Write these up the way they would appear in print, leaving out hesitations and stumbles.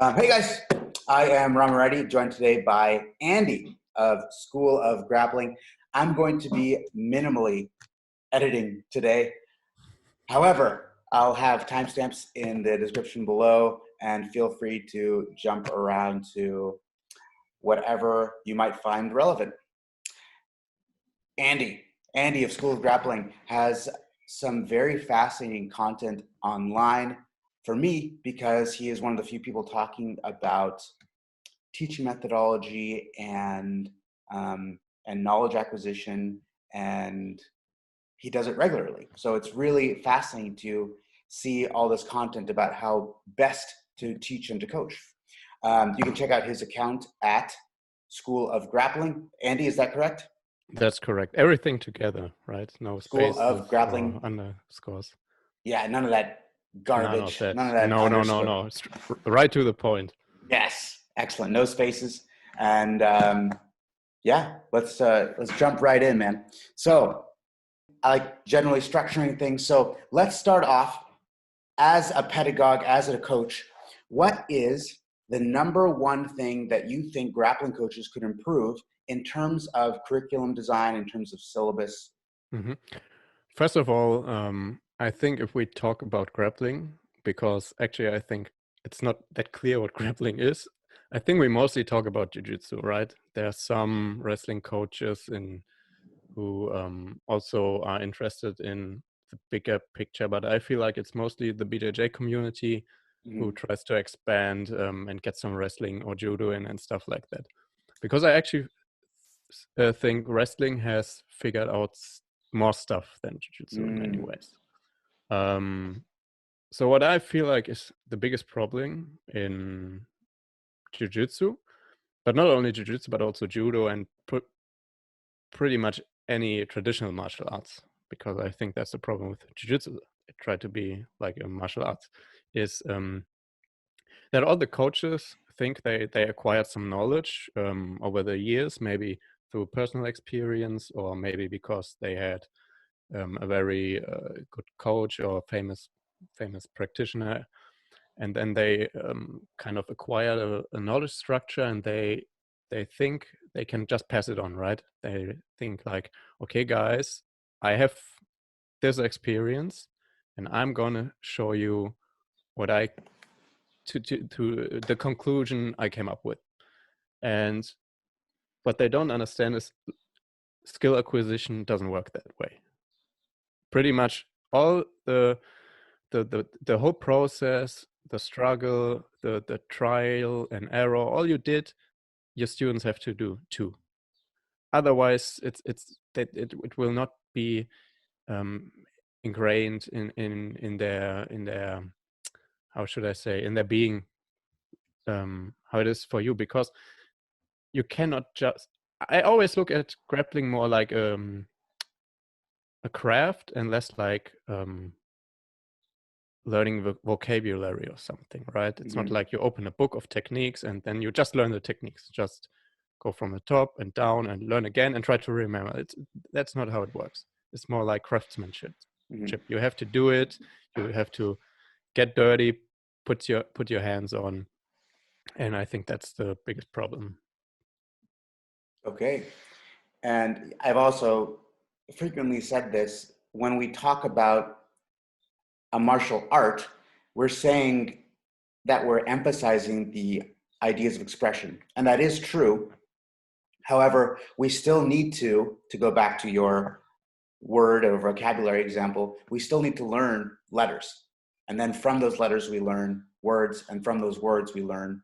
Hey guys, I am Ramareddy, joined today by Andy of School of Grappling. I'm going to be minimally editing today. However, I'll have timestamps in the description below, and feel free to jump around to whatever you might find relevant. Andy of School of Grappling has some very fascinating content online for me because he is one of the few people talking about teaching methodology and knowledge acquisition, and he does it regularly. So it's really fascinating to see all this content about how best to teach and to coach. You can check out his account at School of Grappling. Andy, is that correct? That's correct. Everything together, right? No School spaces of Grappling. Underscores. Yeah, none of that garbage. None of that. No. Right to the point. Yes, excellent. No spaces. And yeah, let's jump right in, man. So I like generally structuring things. So let's start off as a pedagogue, as a coach. What is the number one thing that you think grappling coaches could improve in terms of curriculum design, in terms of syllabus? Mm-hmm. First of all, I think if we talk about grappling, because actually I think it's not that clear what grappling is. I think we mostly talk about jiu-jitsu, right? There are some wrestling coaches who also are interested in the bigger picture, but I feel like it's mostly the BJJ community who tries to expand and get some wrestling or judo in and stuff like that. Because I actually think wrestling has figured out more stuff than jiu-jitsu in many ways. So what I feel like is the biggest problem in jiu-jitsu, but not only jiu-jitsu, but also judo and pretty much any traditional martial arts, because I think that's the problem with jiu-jitsu. It tried to be like a martial arts, is that all the coaches think they acquired some knowledge over the years, maybe through personal experience, or maybe because they had a very good coach or famous practitioner, and then they kind of acquired a knowledge structure, and they think they can just pass it on, right? They think like, okay, guys, I have this experience, and I'm gonna show you what I to the conclusion I came up with. And what they don't understand is skill acquisition doesn't work that way. Pretty much all the whole process, the struggle, the trial and error, all you did, your students have to do too. Otherwise, it will not be ingrained in their how should I say, in their being, how it is for you, because you cannot just. I always look at grappling more like a craft and less like learning the vocabulary or something, right? It's not like you open a book of techniques and then you just learn the techniques. Just go from the top and down and learn again and try to remember. That's not how it works. It's more like craftsmanship. You have to do it. You have to get dirty, put your hands on, and I think that's the biggest problem. Okay, and I've also frequently said this, when we talk about a martial art, we're saying that we're emphasizing the ideas of expression, and that is true. However, we still need to go back to your word or vocabulary example, we still need to learn letters. And then from those letters, we learn words, and from those words, we learn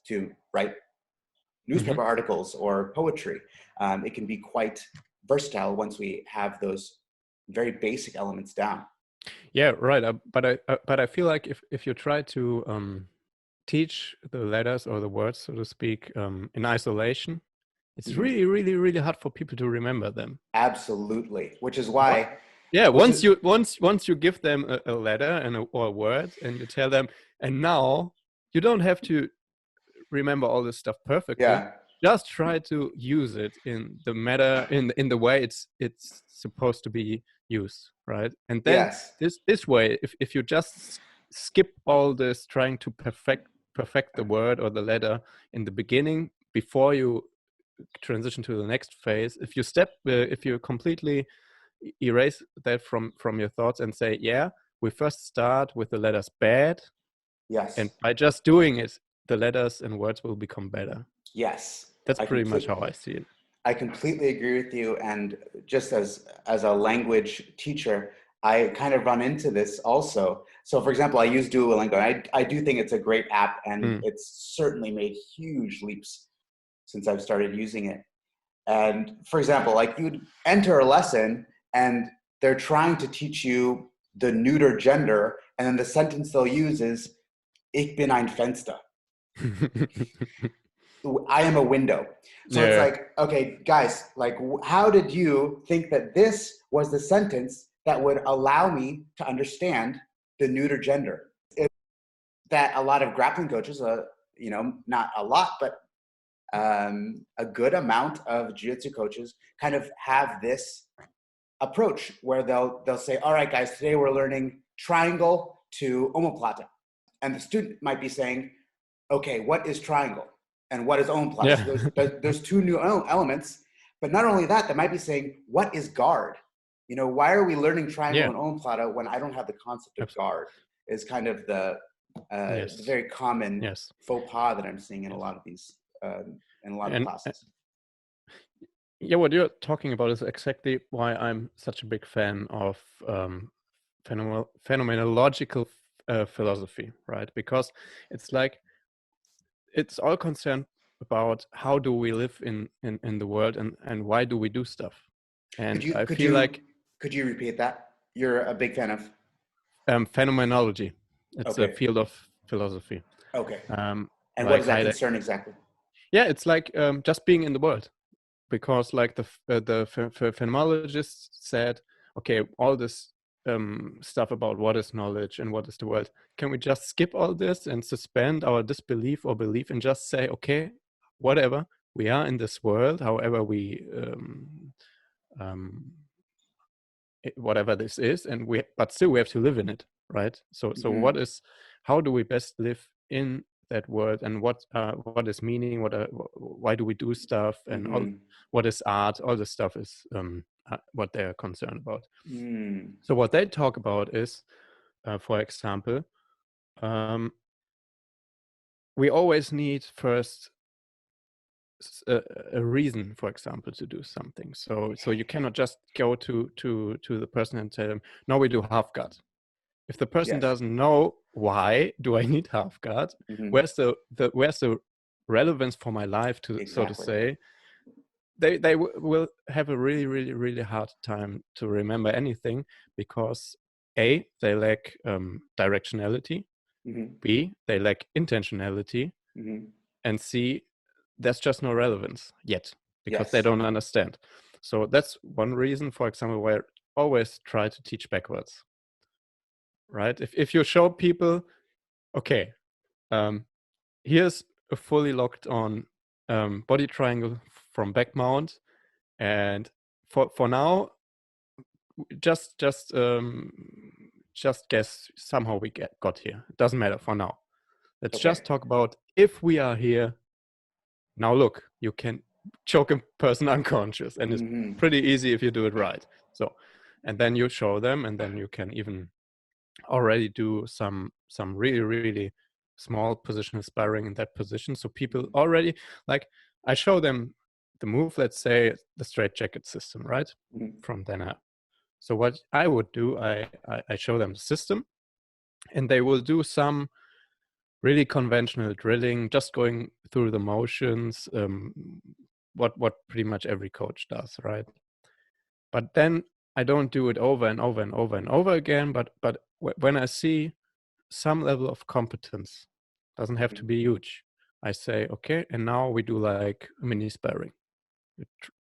to write newspaper articles or poetry. It can be quite versatile once we have those very basic elements down. Yeah, right. But I feel like if you try to teach the letters or the words, so to speak, in isolation, it's really, really, really hard for people to remember them. Absolutely, which is why. Yeah, once you give them a letter or a word, and you tell them, and now you don't have to remember all this stuff perfectly. Yeah. Just try to use it in the matter in the way it's supposed to be used, right? And then this way, if you just skip all this trying to perfect perfect the word or the letter in the beginning before you transition to the next phase. If you completely erase that from your thoughts and say, yeah, we first start with the letters bad, Yes. and by just doing it, the letters and words will become better. Yes. That's pretty much how I see it. I completely agree with you. And just as a language teacher, I kind of run into this also. So for example, I use DuoLingo. I do think it's a great app, and it's certainly made huge leaps since I've started using it. And for example, like you'd enter a lesson and they're trying to teach you the neuter gender, and then the sentence they'll use is, Ich bin ein Fenster. I am a window. So it's like, okay, guys, like, how did you think that this was the sentence that would allow me to understand the neuter gender? That a lot of grappling coaches, not a lot, but a good amount of jiu-jitsu coaches kind of have this approach where they'll say, all right, guys, today we're learning triangle to omoplata. And the student might be saying, okay, what is triangle? And what is omoplata? Yeah. So there's two new elements. But not only that, they might be saying, what is guard? Why are we learning triangle and omoplata when I don't have the concept of guard? Is kind of the very common faux pas that I'm seeing in a lot of these, in a lot of classes. Yeah, what you're talking about is exactly why I'm such a big fan of phenomenological philosophy, right? Because it's like, it's all concerned about how do we live in the world, and why do we do stuff. And could you repeat that? You're a big fan of phenomenology. It's a field of philosophy. Okay. And like what does that concern exactly? Yeah, it's like just being in the world, because like the phenomenologists said, okay, all this stuff about what is knowledge and what is the world, can we just skip all this and suspend our disbelief or belief and just say, okay, whatever, we are in this world, however we whatever this is, and but still we have to live in it, right? So how do we best live in that world, and what is meaning, why do we do stuff, and all, what is art, all this stuff is what they're concerned about. So what they talk about is, for example, we always need first a reason, for example, to do something. So you cannot just go to the person and tell them, no, we do half guard. If the person doesn't know why do I need half guard, where's the relevance for my life, to so to say, they will have a really, really, really hard time to remember anything, because A, they lack directionality, B, they lack intentionality, and C, there's just no relevance yet, because they don't understand. So that's one reason, for example, why I always try to teach backwards, right? If you show people, okay, here's a fully locked on body triangle from back mount, and for now, just guess somehow we got here. It doesn't matter for now. Let's just talk about, if we are here, now look, you can choke a person unconscious, and it's pretty easy if you do it right. So, and then you show them, and then you can even already do some really, really small positional sparring in that position. So people already, like, I show them the move, let's say the straitjacket system, right? From then up. So what I would do, I show them the system, and they will do some really conventional drilling, just going through the motions, what pretty much every coach does, right? But then I don't do it over and over and over and over again, but when I see some level of competence, doesn't have to be huge, I say, okay, and now we do like mini sparring.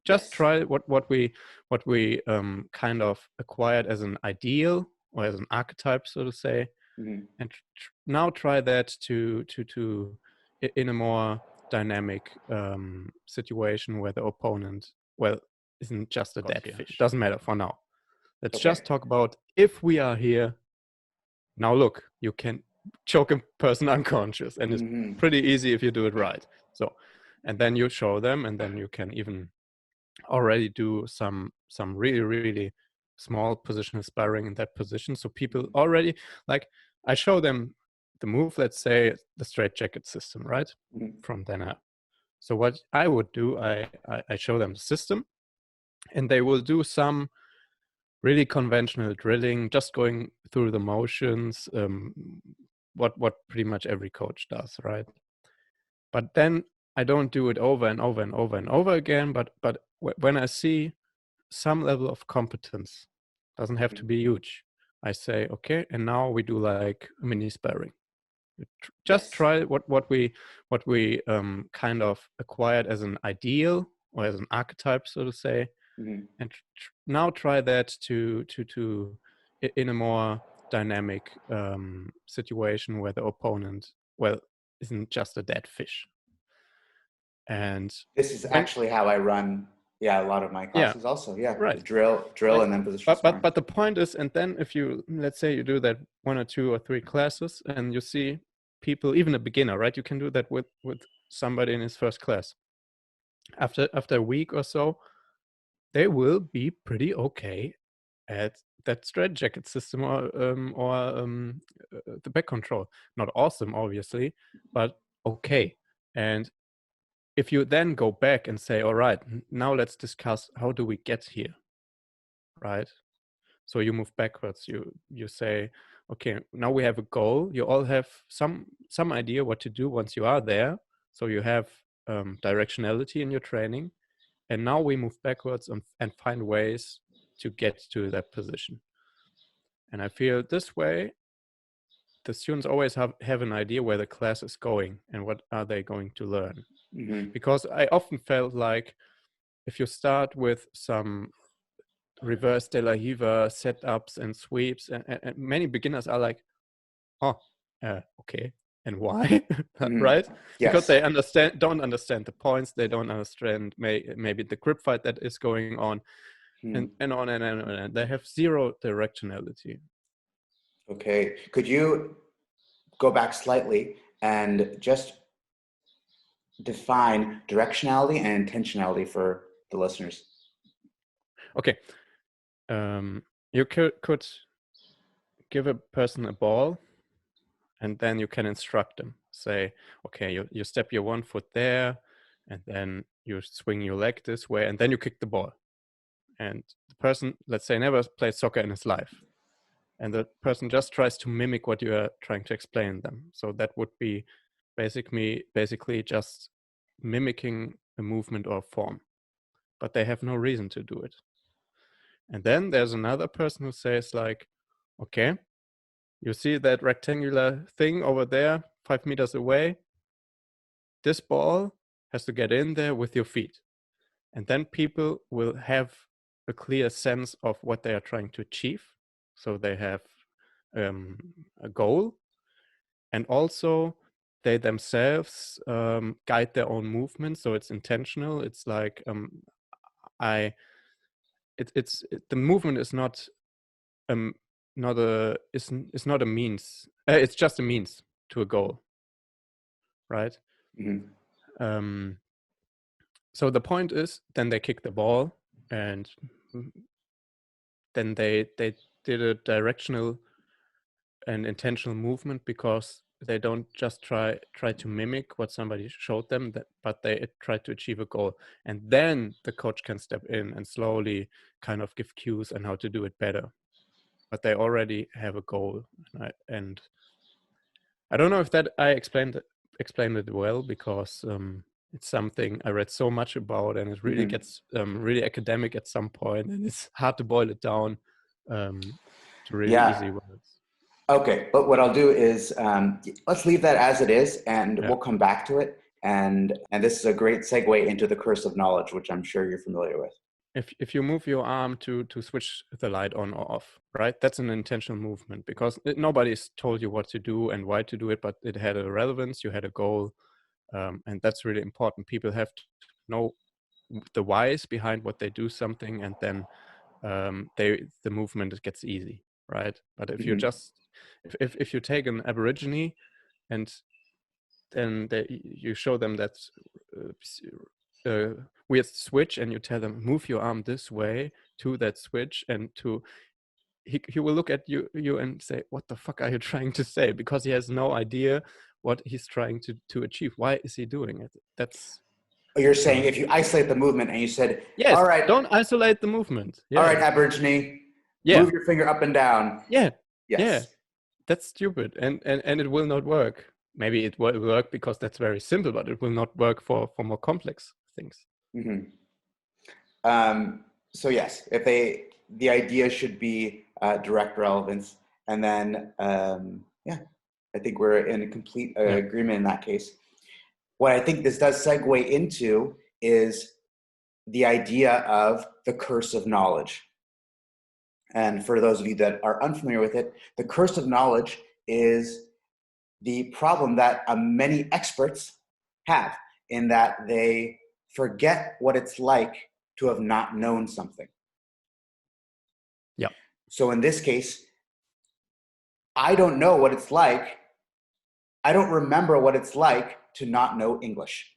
Just try what we kind of acquired as an ideal, or as an archetype, so to say, and now try that to in a more dynamic situation where the opponent, well, isn't just a dead fish. It doesn't matter for now. Let's just talk about, if we are here, now look, you can choke a person unconscious, and it's Mm-hmm. pretty easy if you do it right. So, and then you show them, and then you can even already do some really, really small positional sparring in that position. So people already, like, I show them the move, let's say the straitjacket system, right? Mm-hmm. From then up. So what I would do, I show them the system, and they will do some really conventional drilling, just going through the motions, what pretty much every coach does, right? But then I don't do it over and over and over and over again. But when I see some level of competence, doesn't have to be huge, I say, okay, and now we do like mini sparring. Just Yes. try what we kind of acquired as an ideal or as an archetype, so to say, Mm-hmm. and now try that to in a more dynamic situation where the opponent, well, isn't just a dead fish. And This is when, actually how I run, a lot of my yeah, classes also. Yeah, right, drill, like, and then positional sparring. but the point is, and then if you, let's say you do that 1 or 2 or 3 classes, and you see people, even a beginner, right, you can do that with somebody in his first class. After a week or so, they will be pretty okay at that straitjacket system or the back control. Not awesome, obviously, but okay. And if you then go back and say, all right, now let's discuss how do we get here, right? So you move backwards. You say, okay, now we have a goal. You all have some idea what to do once you are there. So you have directionality in your training, and now we move backwards and find ways to get to that position. And I feel this way, the students always have an idea where the class is going and what are they going to learn. Mm-hmm. Because I often felt like if you start with some reverse de la Riva setups and sweeps, and many beginners are like, oh, okay, and why? Mm-hmm. Right? Because Yes. they don't understand the points, they don't understand maybe the grip fight that is going on, Hmm. and on and on and on. They have zero directionality. Okay. Could you go back slightly and just define directionality and intentionality for the listeners? Okay, you could give a person a ball, and then you can instruct them. Say, okay, you step your 1 foot there, and then you swing your leg this way, and then you kick the ball. And the person, let's say, never played soccer in his life, and the person just tries to mimic what you are trying to explain them. So that would be basically just mimicking a movement or form, but they have no reason to do it. And then there's another person who says like, okay, you see that rectangular thing over there 5 meters away? This ball has to get in there with your feet. And then people will have a clear sense of what they are trying to achieve. So they have a goal, and also they themselves guide their own movement. So it's intentional. It's like the movement is not it's not a means. It's just a means to a goal, right? Mm-hmm. So the point is, then they kick the ball, and then they did a directional and intentional movement, because they don't just try to mimic what somebody showed them, but they try to achieve a goal. And then the coach can step in and slowly kind of give cues on how to do it better. But they already have a goal, and I don't know if that I explained it well, because it's something I read so much about, and it really Mm-hmm. gets really academic at some point, and it's hard to boil it down to really easy Yeah. words. Okay. But what I'll do is let's leave that as it is, and Yeah. we'll come back to it. And this is a great segue into the curse of knowledge, which I'm sure you're familiar with. If you move your arm to switch the light on or off, right? That's an intentional movement, because nobody's told you what to do and why to do it, but it had a relevance. You had a goal, and that's really important. People have to know the whys behind what they do something, and then the movement gets easy, right? But if you Mm-hmm. just, If you take an Aborigine and then you show them that weird switch, and you tell them move your arm this way to that switch, and he will look at you and say, what the fuck are you trying to say? Because he has no idea what he's trying to achieve. Why is he doing it? That's You're saying if you isolate the movement and you said, yes, all right, don't isolate the movement. Yeah. All right, Aborigine, Yeah. move your finger up and down. Yeah. Yes. Yeah. That's stupid, and it will not work. Maybe it will work because that's very simple, but it will not work for more complex things. Mm-hmm. So yes, the idea should be direct relevance, and then I think we're in complete agreement in that case. What I think this does segue into is the idea of the curse of knowledge. And for those of you that are unfamiliar with it, the curse of knowledge is the problem that many experts have, in that they forget what it's like to have not known something. Yeah. So in this case, I don't know what it's like. I don't remember what it's like to not know English,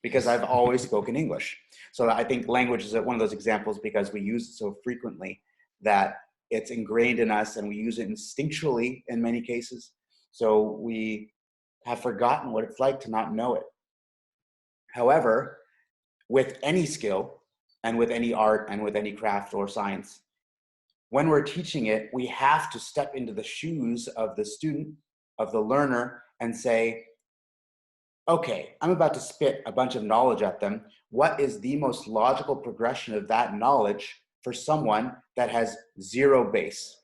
because I've always spoken English. So I think language is one of those examples, because we use it so frequently that it's ingrained in us, and we use it instinctually in many cases. So we have forgotten what it's like to not know it. However, with any skill and with any art and with any craft or science, when we're teaching it, we have to step into the shoes of the student, of the learner, and say, okay, I'm about to spit a bunch of knowledge at them. What is the most logical progression of that knowledge for someone that has zero base?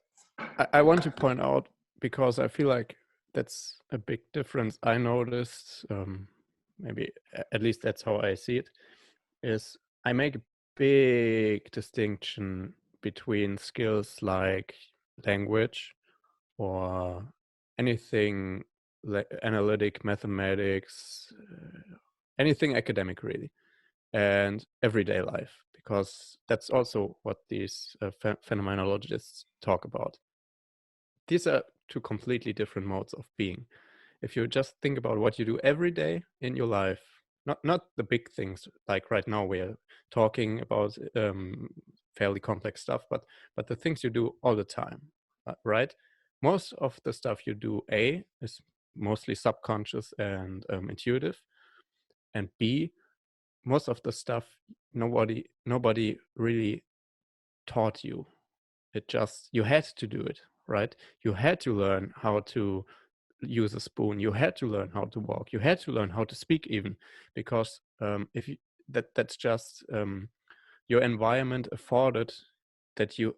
I want to point out, because I feel like that's a big difference I noticed, maybe at least that's how I see it, is I make a big distinction between skills like language or anything like analytic, mathematics, anything academic really, and everyday life, because that's also what these phenomenologists talk about. These are two completely different modes of being. If you just think about what you do every day in your life, not the big things like right now we're talking about fairly complex stuff, but the things you do all the time, right? Most of the stuff you do, A, is mostly subconscious and intuitive, and B, most of the stuff nobody really taught you. It just, you had to do it, right? You had to learn how to use a spoon. You had to learn how to walk. You had to learn how to speak, even, because if you, that's just your environment afforded that you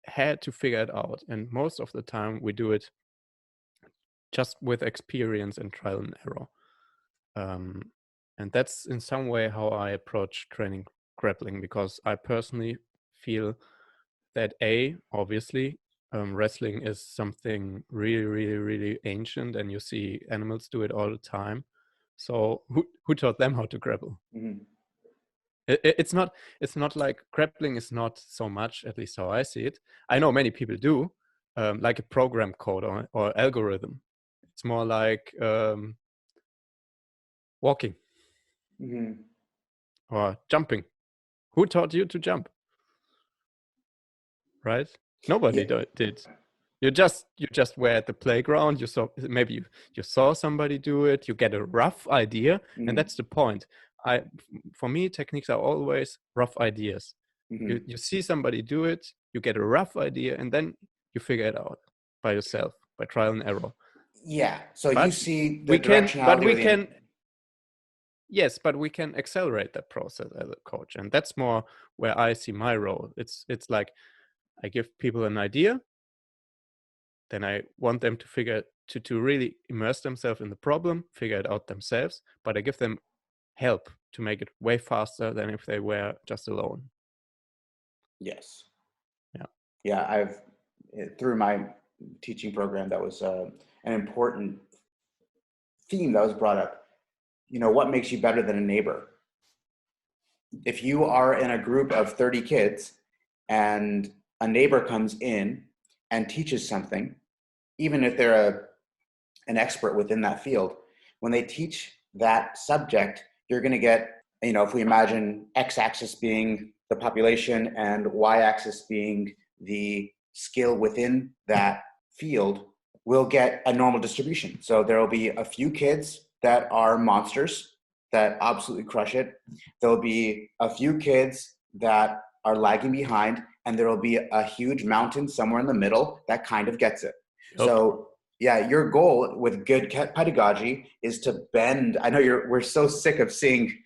had to figure it out. And most of the time we do it just with experience and trial and error. And that's in some way how I approach training grappling, because I personally feel that obviously, wrestling is something really, really, really ancient, and you see animals do it all the time. So who taught them how to grapple? Mm-hmm. It's not like grappling is not so much, at least how I see it. I know many people do, like a program code or algorithm. It's more like walking or jumping. Who taught you to jump? Right? Nobody did. You just were at the playground. You saw, maybe you saw somebody do it. You get a rough idea, and that's the point. For me, techniques are always rough ideas. You see somebody do it, you get a rough idea, and then you figure it out by yourself, by trial and error. Yeah. So But you see the directionality. Yes, but we can accelerate that process as a coach, and that's more where I see my role. It's like I give people an idea, then I want them to figure to really immerse themselves in the problem, figure it out themselves, but I give them help to make it way faster than if they were just alone. Yes. Yeah. Yeah. Through my teaching program, that was an important theme that was brought up. What makes you better than a neighbor? If you are in a group of 30 kids and a neighbor comes in and teaches something, even if they're an expert within that field, when they teach that subject, you're going to get, if we imagine x-axis being the population and y-axis being the skill within that field, we'll get a normal distribution. So there will be a few kids that are monsters that absolutely crush it. There'll be a few kids that are lagging behind, and there will be a huge mountain somewhere in the middle that kind of gets it. Yep. So yeah, your goal with good pedagogy is to bend. I know we're so sick of seeing,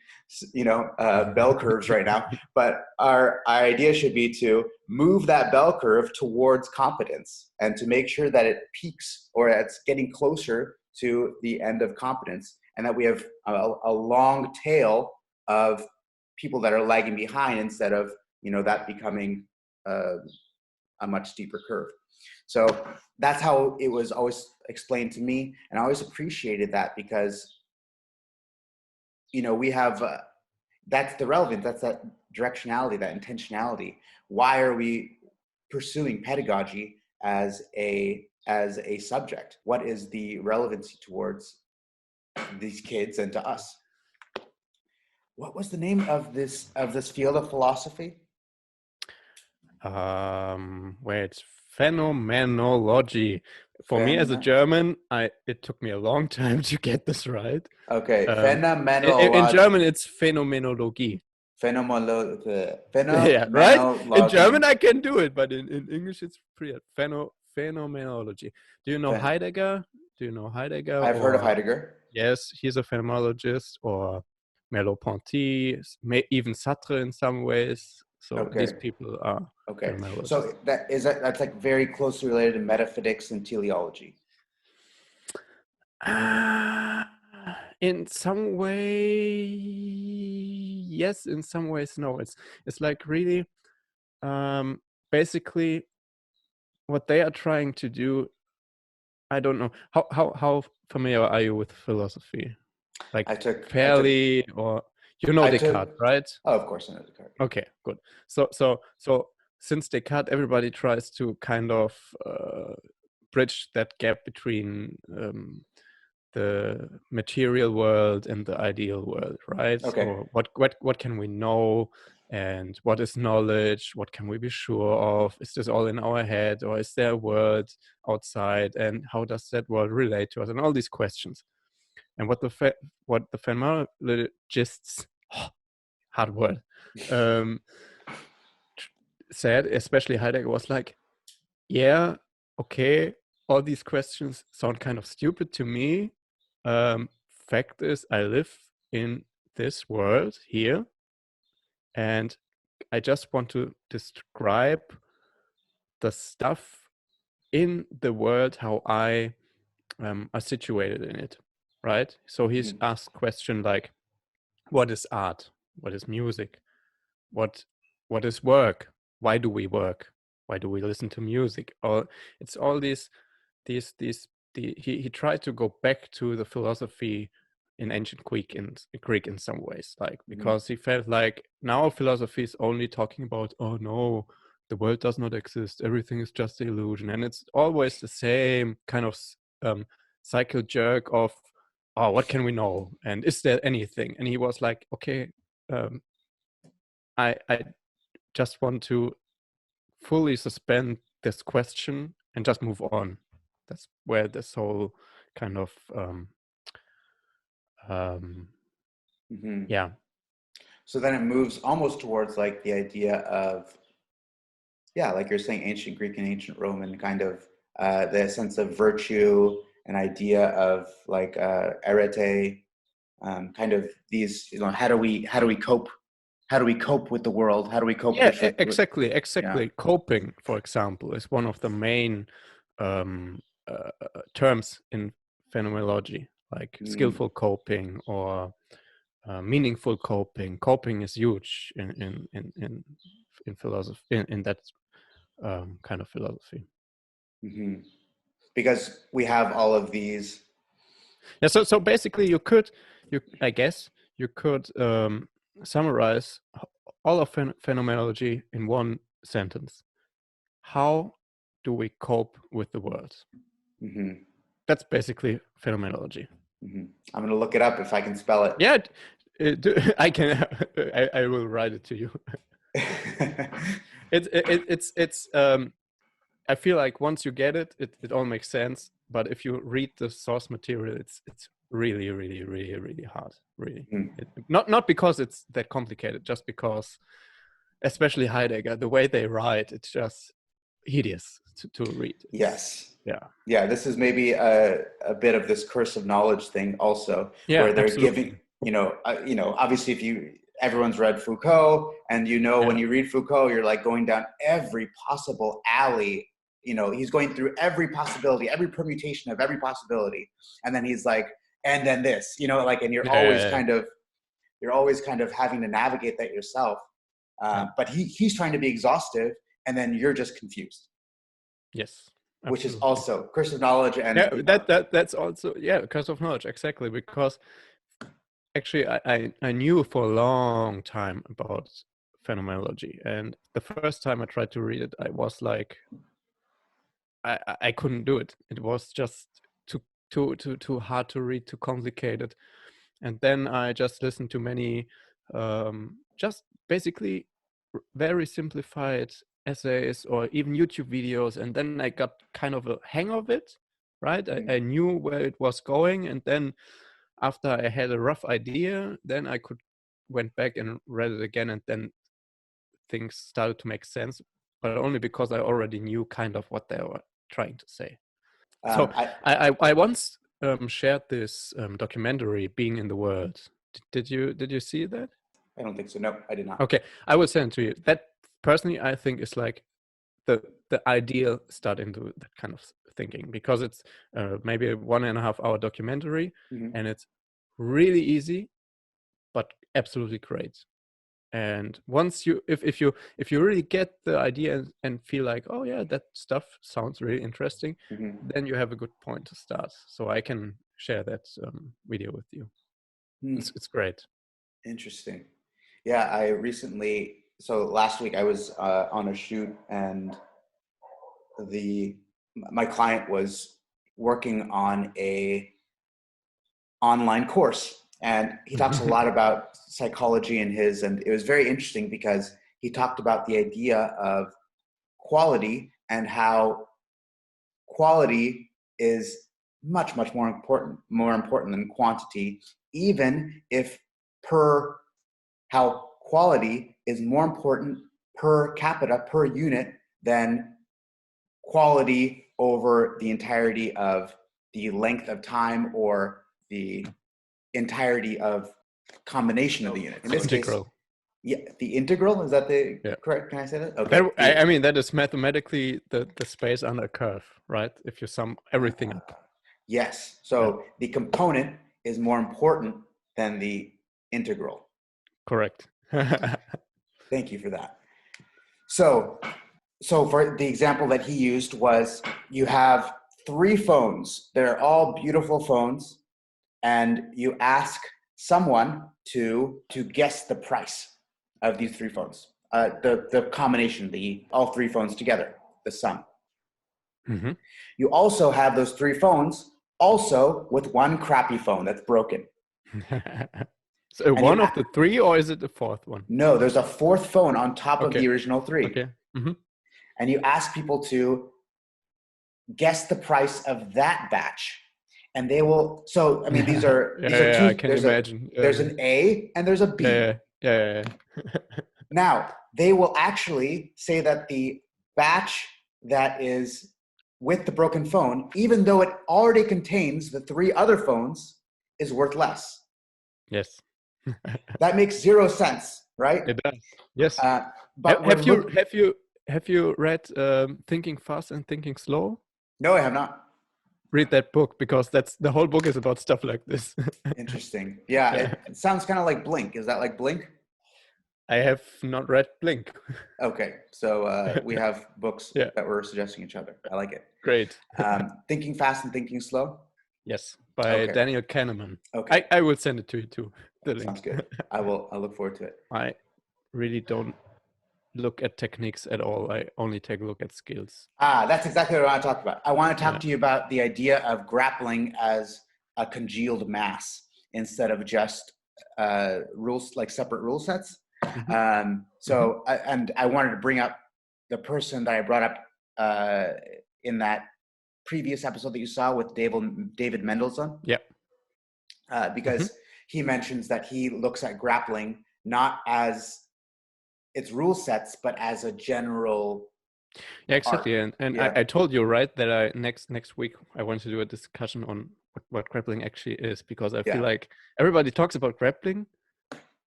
bell curves right now, but our idea should be to move that bell curve towards competence and to make sure that it peaks or it's getting closer to the end of competence, and that we have a long tail of people that are lagging behind instead of, that becoming a much steeper curve. So that's how it was always explained to me, and I always appreciated that because, we have that's the relevance, that's that directionality, that intentionality. Why are we pursuing pedagogy as a subject? What is the relevancy towards these kids and to us? What was the name of this field of philosophy? Wait, Phenomenology. For me as a German, it took me a long time to get this right. Okay, Phenomenology. In German, it's Phenomenology. Yeah, right? In German, I can do it, but in English, it's pretty hard. Phenomenology. Do you know Heidegger? I've heard of Heidegger. Yes, he's a phenomenologist, or Merleau-Ponty, even Sartre in some ways. So these people are phenomenologists. So that's like very closely related to metaphysics and teleology. In some way, yes. In some ways, no. It's like really, basically, what they are trying to do. I don't know how familiar are you with philosophy? Like fairly, or Descartes, right? Oh, of course I know Descartes. Okay, good. So since Descartes, everybody tries to kind of bridge that gap between the material world and the ideal world, right? Okay. So what can we know, and what is knowledge? What can we be sure of? Is this all in our head, or is there a world outside? And how does that world relate to us? And all these questions. And what the phenomenologists, hard word, said, especially Heidegger, was like, yeah, okay, all these questions sound kind of stupid to me. Fact is, I live in this world here, and I just want to describe the stuff in the world, how I are situated in it, right? So he's asked question like, what is art? What is music? What is work? Why do we work? Why do we listen to music? Or it's all these he tried to go back to the philosophy in ancient Greek in some ways, like, because he felt like now philosophy is only talking about, oh no, the world does not exist, everything is just an illusion, and it's always the same kind of cycle jerk of, oh, what can we know, and is there anything? And he was like, okay, I just want to fully suspend this question and just move on. That's where this whole kind of yeah. So then it moves almost towards like the idea of, yeah, like you're saying, ancient Greek and ancient Roman, kind of the sense of virtue, an idea of like arete, kind of these, how do we cope? How do we cope with the world? How do we cope? Yeah, exactly. Yeah. Coping, for example, is one of the main terms in phenomenology, like skillful coping or meaningful coping. Coping is huge in philosophy, in that kind of philosophy. Because we have all of these. Yeah. So basically, I guess you could summarize all of phenomenology in one sentence. How do we cope with the world? That's basically phenomenology. I'm going to look it up if I can spell it. Yeah, I can. I will write it to you. It's I feel like once you get it, it all makes sense. But if you read the source material, it's really, really, really, really hard. Really, not because it's that complicated, just because, especially Heidegger, the way they write, it's just hideous to read. Yes. Yeah. This is maybe a bit of this curse of knowledge thing also, Yeah, where they're absolutely. giving, obviously everyone's read Foucault, and when you read Foucault, you're like going down every possible alley. He's going through every possibility, every permutation of every possibility, and then he's like, and then this, and you're always kind of having to navigate that yourself. But he's trying to be exhaustive, and then you're just confused. Yes. Absolutely. Which is also curse of knowledge, and that's also curse of knowledge, exactly, because actually I knew for a long time about phenomenology, and the first time I tried to read it, I was like, I couldn't do it. It was just too hard to read, too complicated. And then I just listened to many just basically very simplified essays or even YouTube videos, and then I got kind of a hang of it, right? I knew where it was going, and then after I had a rough idea, then I went back and read it again, and then things started to make sense, but only because I already knew kind of what they were trying to say. So I once shared this documentary, Being in the World. Did you see that? I don't think so. No, I did not. Okay, I will send it to you. That personally, I think, is like the ideal start into that kind of thinking, because it's maybe a 1.5 hour documentary, and it's really easy, but absolutely great. And once if you really get the idea and feel like, oh yeah, that stuff sounds really interesting, then you have a good point to start. So I can share that video with you. It's great. Interesting. Yeah, so last week I was on a shoot, and my client was working on a online course, and he talks a lot about psychology and it was very interesting because he talked about the idea of quality and how quality is much more important than quantity, even if how quality is more important per capita, per unit, than quality over the entirety of the length of time or the entirety of combination of the unit. In this integral. Case, yeah, the integral, is that correct? Can I say that? Okay. I mean, that is mathematically the space under a curve, right? If you sum everything up. Yes. So the component is more important than the integral. Correct. Thank you for that. So for the example that he used was, you have 3 phones. They're all beautiful phones, and you ask someone to guess the price of these 3 phones. The combination, all 3 phones together, the sum. You also have those 3 phones also with one crappy phone that's broken. So one of the 3, or is it the 4th one? No, there's a 4th phone on top of the original 3. Okay. And you ask people to guess the price of that batch. And they will, so I mean, these are two. I can imagine. There's an A and there's a B. Yeah. Now, they will actually say that the batch that is with the broken phone, even though it already contains the 3 other phones, is worth less. Yes. That makes 0 sense, right? It does. Yes. But have you read Thinking Fast and Thinking Slow? No, I have not. Read that book, because the whole book is about stuff like this. Interesting. Yeah, it sounds kind of like Blink. Is that like Blink? I have not read Blink. Okay, so we have books that we're suggesting each other. I like it. Great. Thinking Fast and Thinking Slow? Yes, by Daniel Kahneman. Okay. I will send it to you too. The link. Sounds good. I'll look forward to it. I really don't look at techniques at all. I only take a look at skills. That's exactly what I want to talk about. I want to talk Yeah. to you about the idea of grappling as a congealed mass instead of just rules, like separate rule sets. And I wanted to bring up the person that I brought up in that previous episode that you saw with David Mendelsohn. Yeah. Because he mentions that he looks at grappling not as its rule sets, but as a general. Yeah, exactly. Art. And Yeah. I told you, right, that I next week I want to do a discussion on what grappling actually is, because I feel like everybody talks about grappling,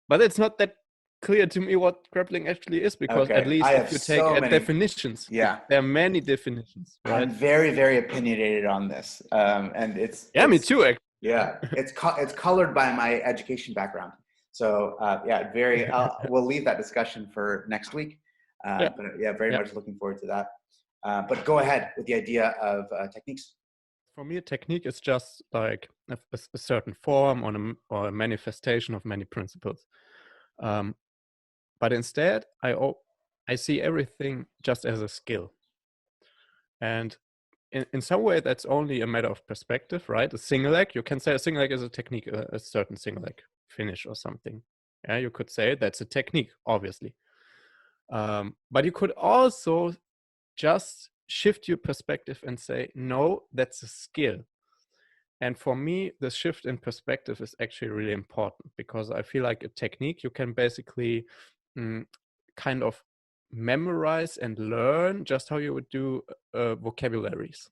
but it's not that clear to me what grappling actually is, because at least if you take definitions, there are many definitions, right? I'm very, very opinionated on this, and it's me too. Actually. Yeah, it's colored by my education background. So we'll leave that discussion for next week. But very much looking forward to that. But go ahead with the idea of techniques. For me, a technique is just like a certain form or a manifestation of many principles. But instead, I see everything just as a skill. And in some way, that's only a matter of perspective, right? A single leg, you can say a single leg is a technique, a certain single leg finish or something. Yeah, you could say that's a technique, obviously. But you could also just shift your perspective and say, no, that's a skill. And for me, the shift in perspective is actually really important, because I feel like a technique you can basically kind of memorize and learn, just how you would do vocabularies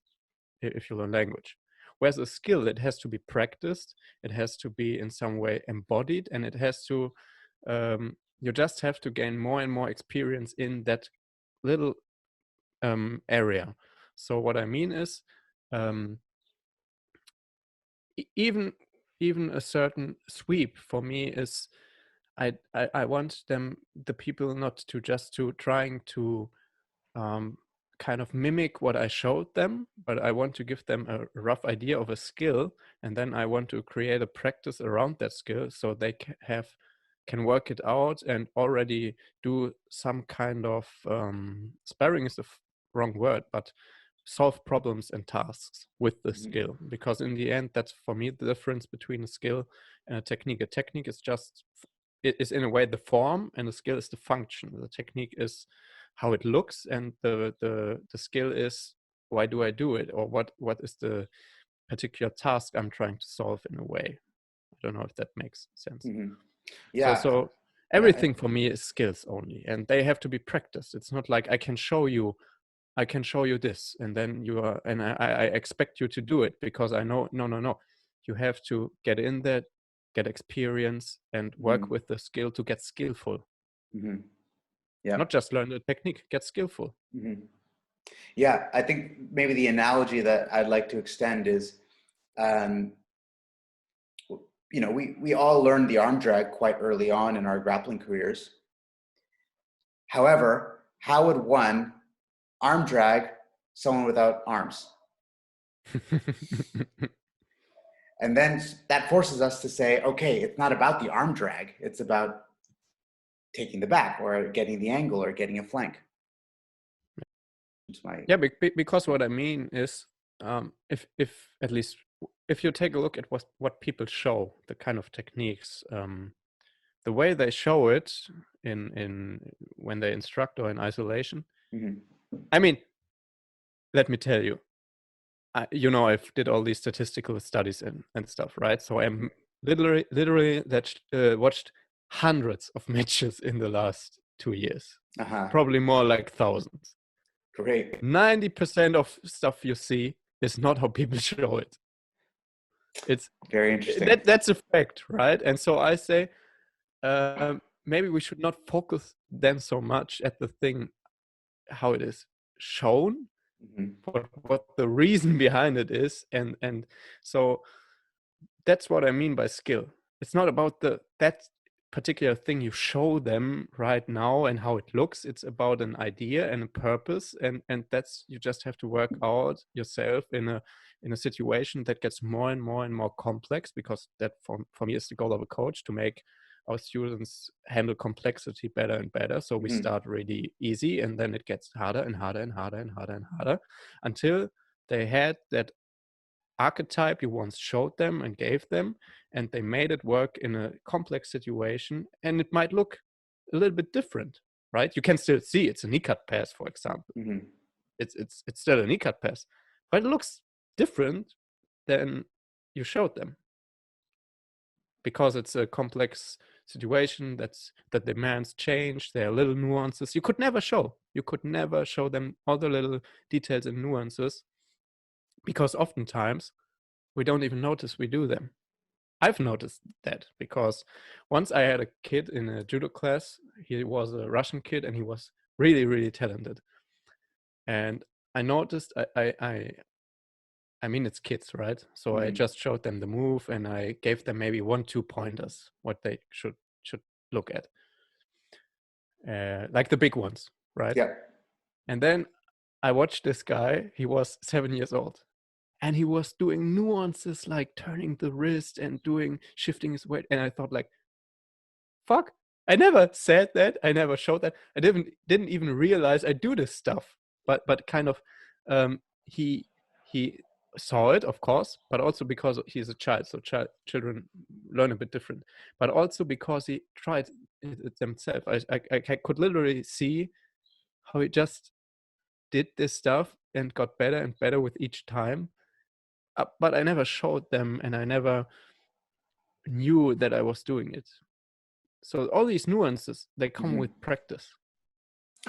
if you learn language. Whereas a skill, it has to be practiced, it has to be in some way embodied, and it has to, you just have to gain more and more experience in that little area. So what I mean is, even a certain sweep for me is, I want the people not to just to trying to kind of mimic what I showed them, but I want to give them a rough idea of a skill, and then I want to create a practice around that skill so they can work it out and already do some kind of sparring is the wrong word, but solve problems and tasks with the skill. Because in the end, that's for me the difference between a skill and a technique. A technique is just, it is in a way the form, and the skill is the function. The technique is how it looks, and the skill is, why do I do it, or what is the particular task I'm trying to solve in a way. I don't know if that makes sense. Yeah. So everything for me is skills only, and they have to be practiced. It's not like I can show you this, and then I expect you to do it, because I know, no. You have to get in there, get experience, and work with the skill to get skillful. Yeah. Not just learn the technique, get skillful. Yeah, I think maybe the analogy that I'd like to extend is, we all learned the arm drag quite early on in our grappling careers. However, how would one arm drag someone without arms? And then that forces us to say, okay, it's not about the arm drag. It's about taking the back, or getting the angle, or getting a flank. Because what I mean is, if at least if you take a look at what people show, the kind of techniques, the way they show it in when they instruct or in isolation. I mean, let me tell you, I've did all these statistical studies and stuff, right? So I'm literally watched hundreds of matches in the last 2 years, probably more like thousands. Great. 90% of stuff you see is not how people show it. It's very interesting. That's a fact, right? And so I say, maybe we should not focus then so much at the thing, how it is shown, but what the reason behind it is. And so that's what I mean by skill. It's not about that particular thing you show them right now and how it looks. It's about an idea and a purpose, and that's, you just have to work out yourself in a situation that gets more and more and more complex, because that for me is the goal of a coach, to make our students handle complexity better and better. So we start really easy, and then it gets harder and harder and harder and harder and harder until they had that archetype you once showed them and gave them, and they made it work in a complex situation, and it might look a little bit different, right? You can still see it's a knee-cut pass, for example. It's still a knee-cut pass, but it looks different than you showed them because it's a complex situation that demands change. There are little nuances you could never show. You could never show them all the little details and nuances because oftentimes we don't even notice we do them. I've noticed that because once I had a kid in a judo class. He was a Russian kid and he was really, really talented. And I noticed, I mean, it's kids, right? So I just showed them the move and I gave them maybe 1-2 pointers, what they should look at. Like the big ones, right? Yeah. And then I watched this guy, he was 7 years old. And he was doing nuances like turning the wrist and shifting his weight. And I thought like, fuck, I never said that. I never showed that. I didn't even realize I do this stuff. But kind of he saw it, of course, but also because he's a child. So children learn a bit different. But also because he tried it himself. I could literally see how he just did this stuff and got better and better with each time. But I never showed them and I never knew that I was doing it. So all these nuances, they come with practice.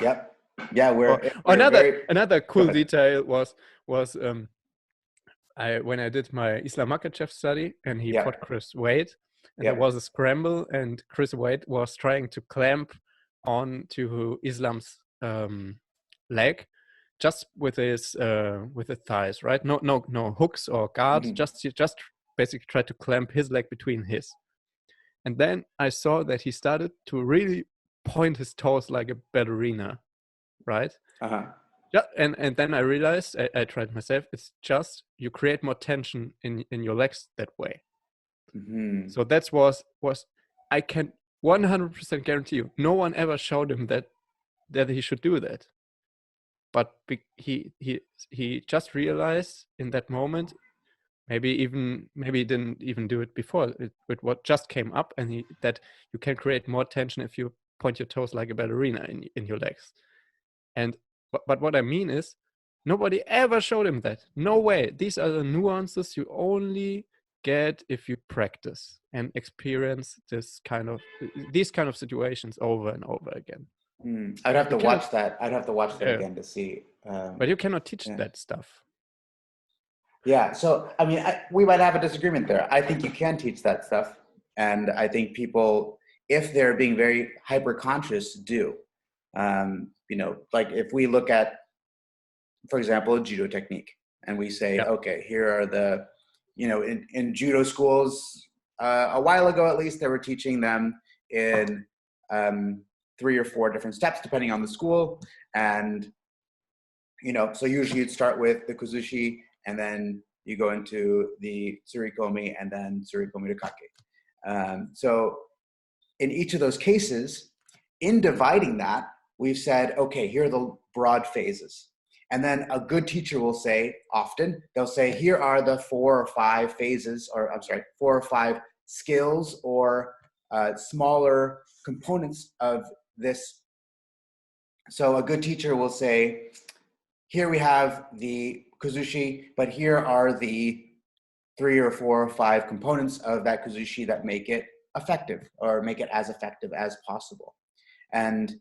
Yep. Yeah, another cool detail was when I did my Islam Makachev study and he fought Chris Wade and there was a scramble and Chris Wade was trying to clamp on to Islam's leg just with his thighs, right? No hooks or guards. Just basically tried to clamp his leg between his. And then I saw that he started to really point his toes like a ballerina, right? Yeah, and then I realized I tried myself. It's just you create more tension in your legs that way. So that was I can 100% guarantee you, no one ever showed him that he should do that. But he just realized in that moment, maybe he didn't even do it before. It what just came up, and that you can create more tension if you point your toes like a ballerina in your legs. And but what I mean is, nobody ever showed him that. No way. These are the nuances you only get if you practice and experience these kind of situations over and over again. I'd have to watch that. I'd have to watch that again to see. But you cannot teach that stuff. Yeah. So, I mean, we might have a disagreement there. I think you can teach that stuff. And I think people, if they're being very hyper conscious, do. Like if we look at, for example, a judo technique and we say, okay, here are the, in judo schools, a while ago, at least, they were teaching them in 3 or 4 different steps, depending on the school. And, so usually you'd start with the kuzushi and then you go into the surikomi and then surikomi to kake. So in each of those cases, in dividing that, we've said, okay, here are the broad phases. And then a good teacher will say, often, they'll say, here are the 4 or 5 phases, 4 or 5 skills or smaller components of this. So a good teacher will say, here we have the kuzushi, but here are the 3 or 4 or 5 components of that kuzushi that make it effective or make it as effective as possible. And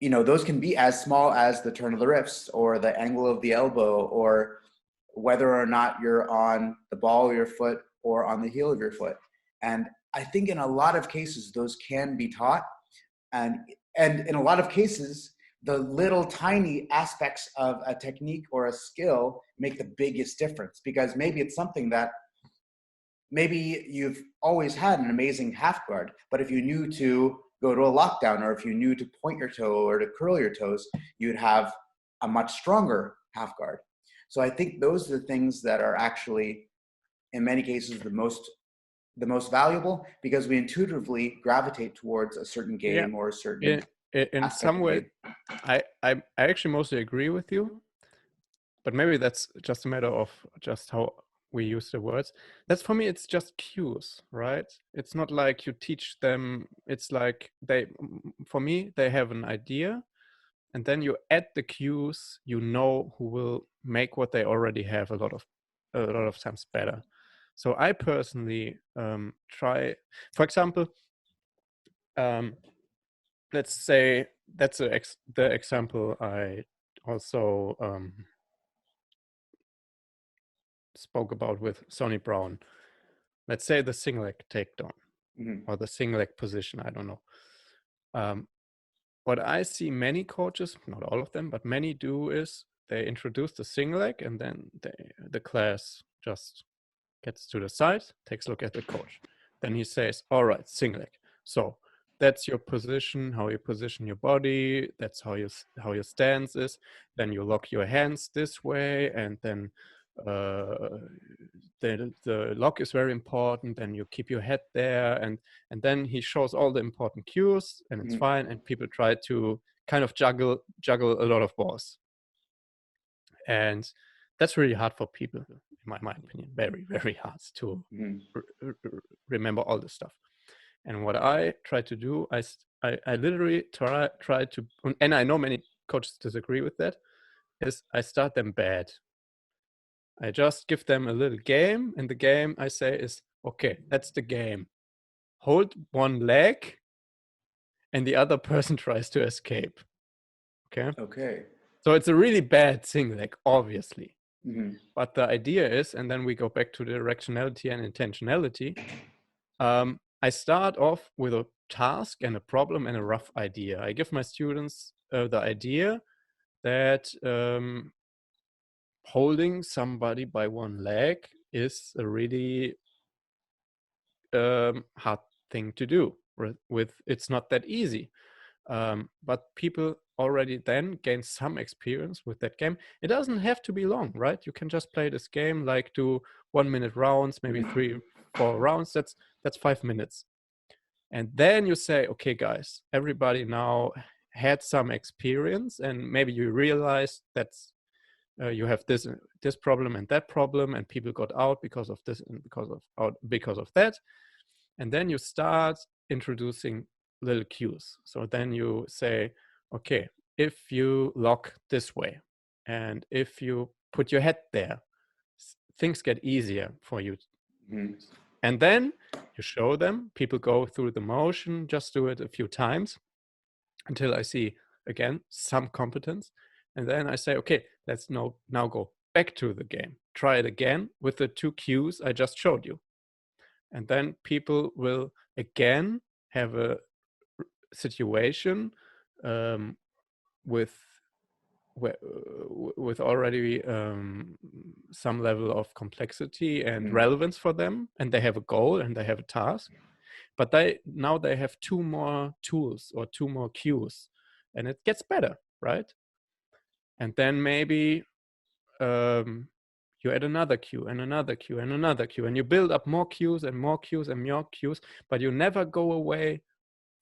those can be as small as the turn of the wrist or the angle of the elbow or whether or not you're on the ball of your foot or on the heel of your foot. And I think in a lot of cases, those can be taught. And in a lot of cases, the little tiny aspects of a technique or a skill make the biggest difference, because maybe it's something that maybe you've always had an amazing half guard, but if you knew to go to a lockdown or if you knew to point your toe or to curl your toes, you'd have a much stronger half guard. So I think those are the things that are actually, in many cases, the most the most valuable because we intuitively gravitate towards a certain game or a certain in some way, I actually mostly agree with you, but maybe that's just a matter of just how we use the words. That's for me, it's just cues, right? It's not like you teach them. It's like for me, they have an idea, and then you add the cues, you know, who will make what they already have a lot of times better. So I personally try, for example, let's say that's the example I also spoke about with Sonny Brown. Let's say the single leg takedown or the single leg position. I don't know. What I see many coaches, not all of them, but many do is they introduce the single leg and then the class just gets to the side, takes a look at the coach. Then he says, all right, single leg. So that's your position, how you position your body. That's how your stance is. Then you lock your hands this way, and then the lock is very important. Then you keep your head there, and then he shows all the important cues, and it's fine. And people try to kind of juggle a lot of balls, and that's really hard for people, in my opinion. Very, very hard to remember all this stuff. And what I try to do, I literally try to, and I know many coaches disagree with that, is I start them bad. I just give them a little game, and the game I say is, okay, that's the game. Hold one leg, and the other person tries to escape. Okay. So it's a really bad thing, like obviously. But the idea is, and then we go back to the directionality and intentionality. I start off with a task and a problem and a rough idea. I give my students the idea that holding somebody by one leg is a really hard thing to do. It's not that easy. But people already then gain some experience with that game. It doesn't have to be long, right? You can just play this game, like do 1 minute rounds, maybe 3-4 rounds. That's 5 minutes. And then you say, okay, guys, everybody now had some experience, and maybe you realize that you have this problem and that problem, and people got out because of this and because of that. And then you start introducing little cues. So then you say, okay, if you lock this way, and if you put your head there, things get easier for you. And then you show them, people go through the motion, just do it a few times until I see, again, some competence. And then I say, okay, let's now go back to the game. Try it again with the 2 cues I just showed you. And then people will again have a situation with already some level of complexity and relevance for them, and they have a goal and they have a task, but now they have 2 more tools or 2 more cues, and it gets better, right? And then maybe you add another cue and another cue and another cue, and you build up more cues and more cues and more cues, but you never go away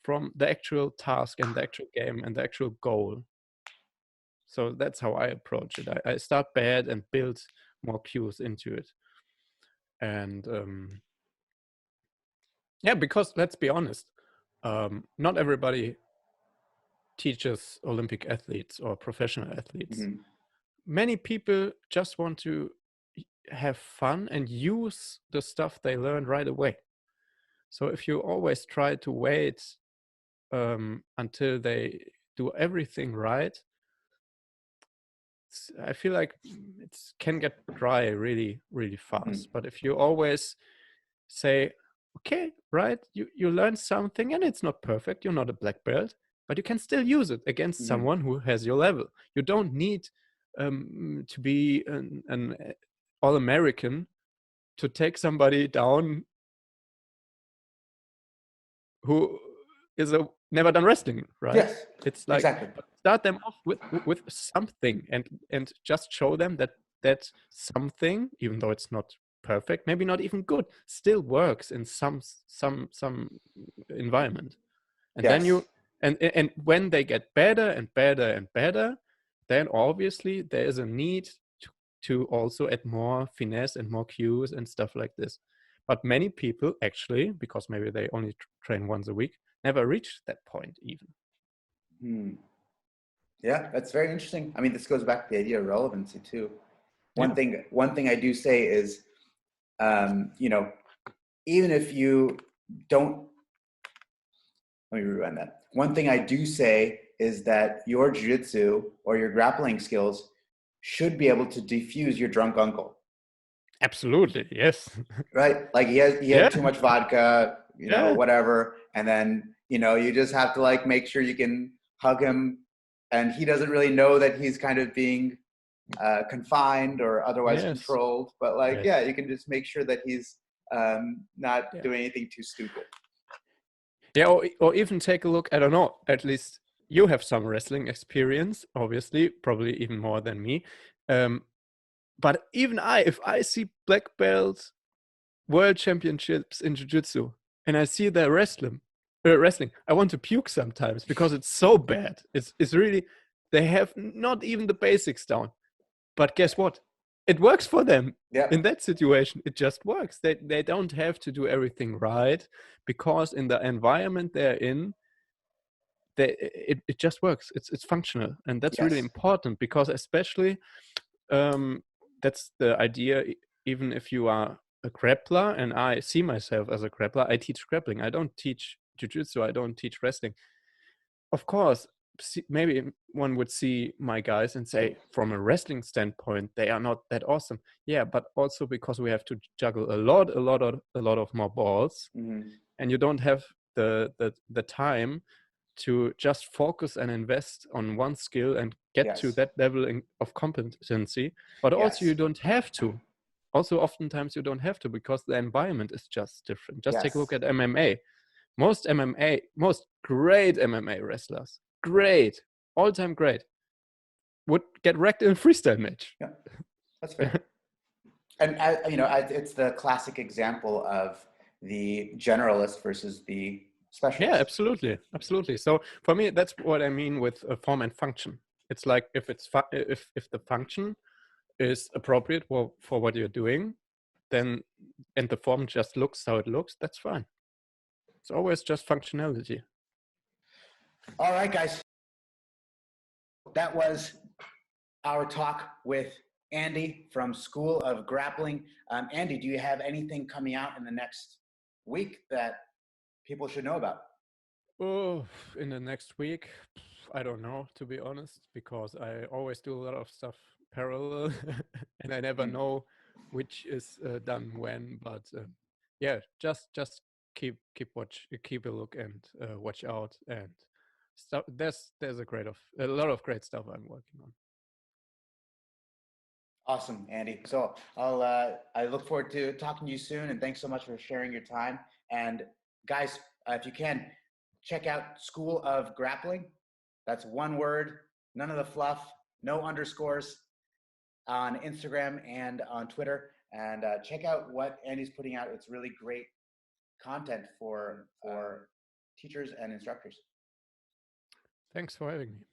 from the actual task and the actual game and the actual goal. So that's how I approach it. I start bad and build more cues into it. And yeah, because let's be honest, not everybody teaches Olympic athletes or professional athletes. Many people just want to have fun and use the stuff they learn right away. So if you always try to wait until they do everything right, I feel like it can get dry really, really fast. But if you always say, okay, right, you learn something and it's not perfect, you're not a black belt, but you can still use it against someone who has your level. You don't need to be an All-American to take somebody down who is never done wrestling, right? Yes, it's like exactly. Start them off with something and just show them that something, even though it's not perfect, maybe not even good, still works in some environment. And then Yes. and when they get better and better and better, then obviously there is a need to also add more finesse and more cues and stuff like this. But many people actually, because maybe they only train once a week, never reach that point even. Yeah, that's very interesting. I mean, this goes back to the idea of relevancy too. Yeah. One thing I do say is, you know, even if you don't, let me rewind that. One thing I do say is that your jiu-jitsu or your grappling skills should be able to defuse your drunk uncle. Absolutely, yes. Right? Like he Yeah. had too much vodka, you know, Yeah. whatever. And then, you know, you just have to like make sure you can hug him and he doesn't really know that he's kind of being confined or otherwise Yes. controlled. But like, Yes. yeah, you can just make sure that he's not Yeah. doing anything too stupid. Yeah, or even take a look, I don't know, at least you have some wrestling experience, obviously, probably even more than me. But even if I see black belts, world championships in jiu-jitsu, and I see their wrestling, I want to puke sometimes because it's so bad. It's really, they have not even the basics down. But guess what? It works for them. Yeah. In that situation, it just works. They don't have to do everything right because in the environment they're in, it just works. It's functional, and that's really Yes. important because especially that's the idea. Even if you are a grappler, and I see myself as a grappler, I teach grappling. I don't teach jiu-jitsu. I don't teach wrestling. Of course, maybe one would see my guys and say, from a wrestling standpoint, they are not that awesome. Yeah, but also because we have to juggle a lot of more balls, and you don't have the time to just focus and invest on one skill and get to Yes. that level of competency. But also, Yes. you don't have to. Also, oftentimes you don't have to because the environment is just different. Just take a Yes. look at MMA. Most great MMA wrestlers, great, all-time great, would get wrecked in a freestyle match. Yeah, that's fair. And you know, it's the classic example of the generalist versus the Yeah, specialist. absolutely. So for me, that's what I mean with form and function. It's like if it's if the function is appropriate for what you're doing, then and the form just looks how it looks, that's fine. It's always just functionality. All right, guys. That was our talk with Andy from School of Grappling. Andy, do you have anything coming out in the next week that people should know about? Oh, in the next week, I don't know, to be honest, because I always do a lot of stuff parallel and I never know which is done when. But yeah, just keep a look and watch out and stuff. There's a lot of great stuff I'm working on. Awesome, Andy. So I look forward to talking to you soon, and thanks so much for sharing your time. And guys, if you can, check out School of Grappling. That's one word, none of the fluff, no underscores, on Instagram and on Twitter. And check out what Andy's putting out. It's really great content for teachers and instructors. Thanks for having me.